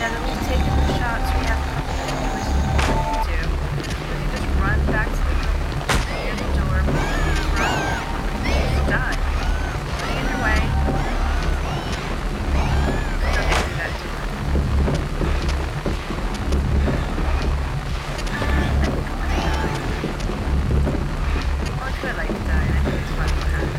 Now that we've taken the shots, we have a couple of choices to do. We can just run back to the near the door, run, just die. But either way, don't get through that door. Well, I could like to die, and I think it's fun what happens.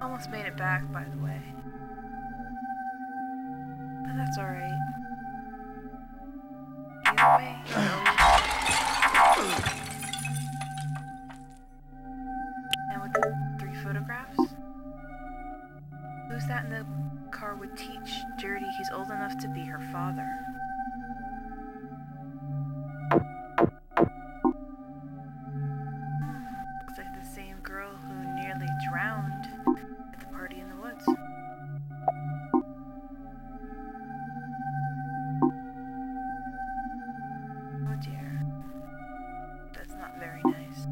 Almost made it back, by the way. But that's alright. Either way, and with the 3 photographs? Who's that in the car with Teach? Dirty, he's old enough to be her father. Looks like the same girl who nearly drowned at the party in the woods. Oh dear. That's not very nice.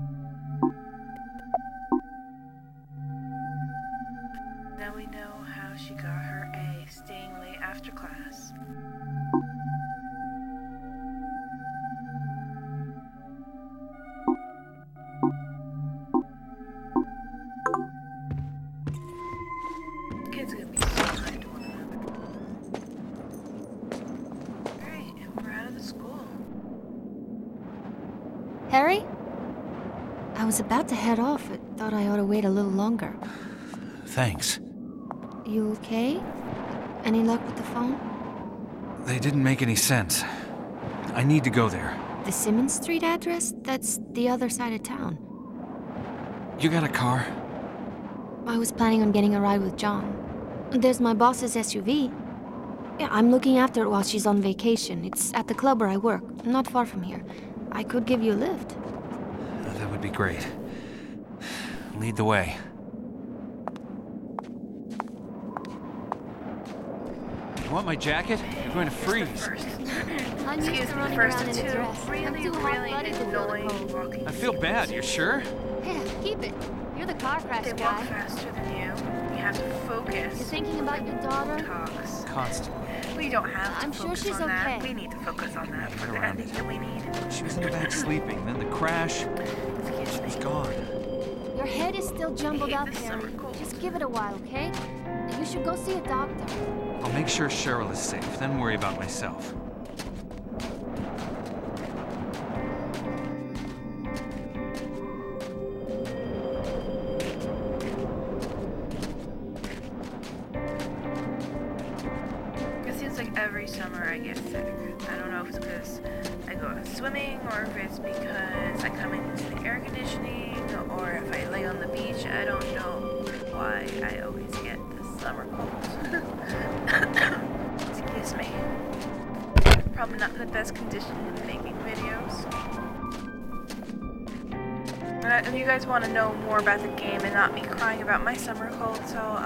Now we know how she got her A, staying late after class. Kids gonna be so kind to one another. Alright, and we're out of the school. Harry? I was about to head off, but thought I ought to wait a little longer. Thanks. You okay? Any luck with the phone? They didn't make any sense. I need to go there. The Simmons Street address? That's the other side of town. You got a car? I was planning on getting a ride with John. There's my boss's SUV. Yeah, I'm looking after it while she's on vacation. It's at the club where I work, not far from here. I could give you a lift. That would be great. Lead the way. You want my jacket? You're going to freeze. I'm Excuse used to me, running first around of in a two dress. I'm really, too really hot-blooded to feel the annoying cold. walking. I feel bad, you're sure? Yeah, keep it. You're the car crash They walk guy. faster than you. You have to focus. You're thinking about your daughter? Talks. Constantly. We don't have to I'm sure focus she's on that. okay. We need to focus on that for Get the around ending it. that we need. She was in the back sleeping, then the crash. Excuse She was me. gone. Your head is still jumbled hate up, this Harry. summer cold. Just give it a while, okay? You should go see a doctor. I'll make sure Cheryl is safe, then worry about myself. I get sick. I don't know if it's because I go swimming or if it's because I come into the air conditioning or if I lay on the beach. I don't know why I always get the summer cold. Excuse me. Probably not in the best condition in making videos. And you guys want to know more about the game and not me crying about my summer cold, so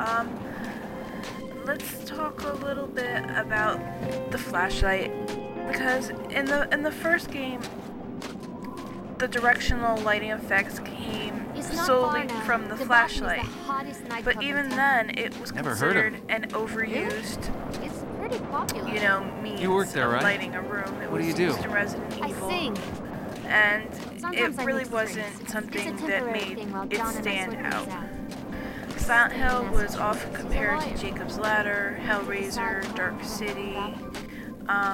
let's talk a little bit about the flashlight, because in the first game, the directional lighting effects came solely from the flashlight. But even then, it was considered an overused, It's pretty popular. means You work there, of right? lighting a room. It What do was you used do? in Resident Evil. I sing. And Sometimes it I really mix wasn't drinks. something It's a that temporary made thing while it John and I stand sort out. things Silent Staying Hill in was Massachusetts. often He's a compared to lawyer. Jacob's Ladder, Hellraiser, Dark City.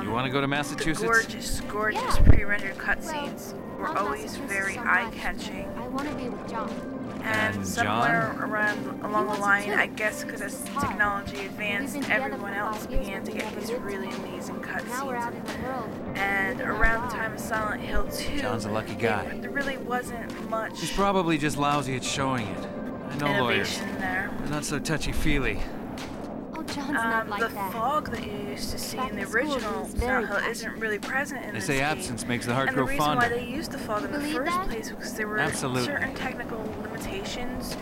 You want to go to The Massachusetts? gorgeous Yeah. pre-rendered cutscenes were Not always Massachusetts very so much. eye-catching. I want to be with John. And somewhere along the wants it line, too. I guess because as hard. technology advanced, We've been together everyone for else 5 years, began but to we get never these lived really together. amazing Now we're out cutscenes. in the world. And living our around the lives. time of Silent Hill 2, John's a lucky guy. there really wasn't much He's probably just lousy at showing it. I know lawyers. innovation there. They're not so touchy-feely. Oh, John's not like The that. fog that you used to see Back in the in school, he original was very Silent Hill isn't passionate. really present in They this say game. absence makes the heart And the grow reason why fonder. they used the fog in the believe first that? place was because there were Absolutely. certain technical limitations,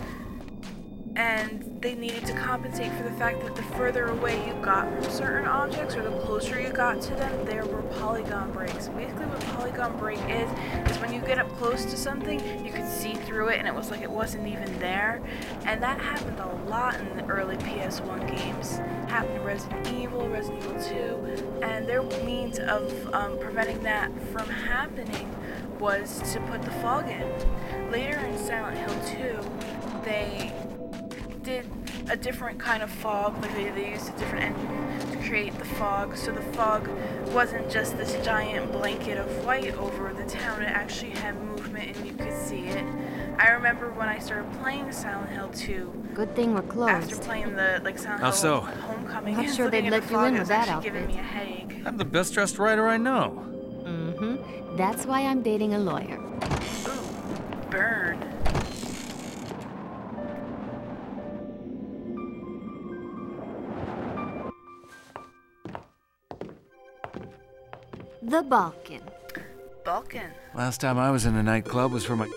and they needed to compensate for the fact that the further away you got from certain objects, or the closer you got to them, there were polygon breaks. Basically what polygon break is when you get up close to something, you could see through it and it was like it wasn't even there. And that happened a lot in the early PS1 games. It happened in Resident Evil, Resident Evil 2, and their means of preventing that from happening was to put the fog in. Later in Silent Hill 2, they did a different kind of fog, like they used a different engine to create the fog, so the fog wasn't just this giant blanket of white over the town, it actually had movement and you could see it. I remember when I started playing Silent Hill 2, Good thing we're closed. after playing the Silent How Hill so? Homecoming, Not and sure looking they'd at let the you fog, in it with was that actually giving outfit. me a headache. I'm the best-dressed writer I know. Mm-hmm. That's why I'm dating a lawyer. Ooh, burn. The Balkan. Balkan. Last time I was in a nightclub was for my...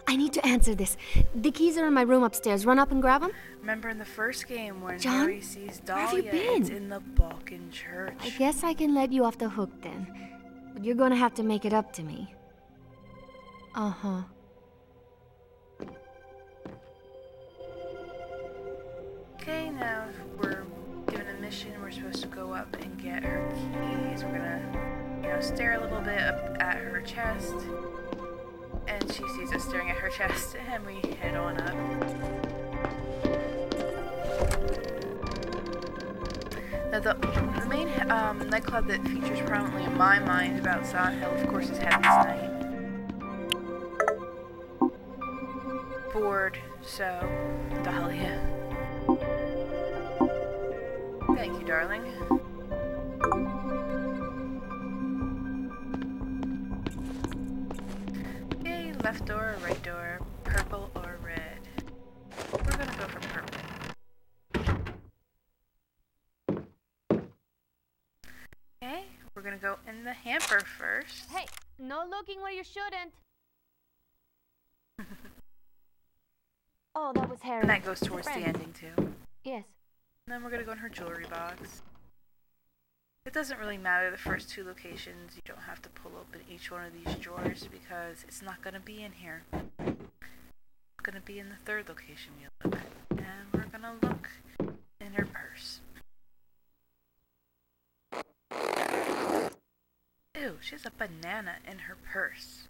I need to answer this. The keys are in my room upstairs. Run up and grab them? Remember in the first game when John? Harry sees Where have you Dahlia, been? it's in the Balkan church. I guess I can let you off the hook then. But you're gonna have to make it up to me. Uh-huh. Okay, now we're given a mission. We're supposed to go up and get her keys. We're gonna, stare a little bit up at her chest. And she sees us staring at her chest, and we head on up. Now, the main nightclub that features prominently in my mind about Silent Hill, of course, is Heaven's Night. Bored, so Dahlia. Thank you, darling. Okay, left door or right door, purple or red. We're gonna go for purple. Okay, we're gonna go in the hamper first. Hey, no looking where you shouldn't. Oh, that was Harry. And that goes towards the ending too. Yes. And then we're gonna go in her jewelry box. It doesn't really matter the first two locations. You don't have to pull open each one of these drawers because it's not gonna be in here. It's gonna be in the third location we look at. And we're gonna look in her purse. Ew, she has a banana in her purse.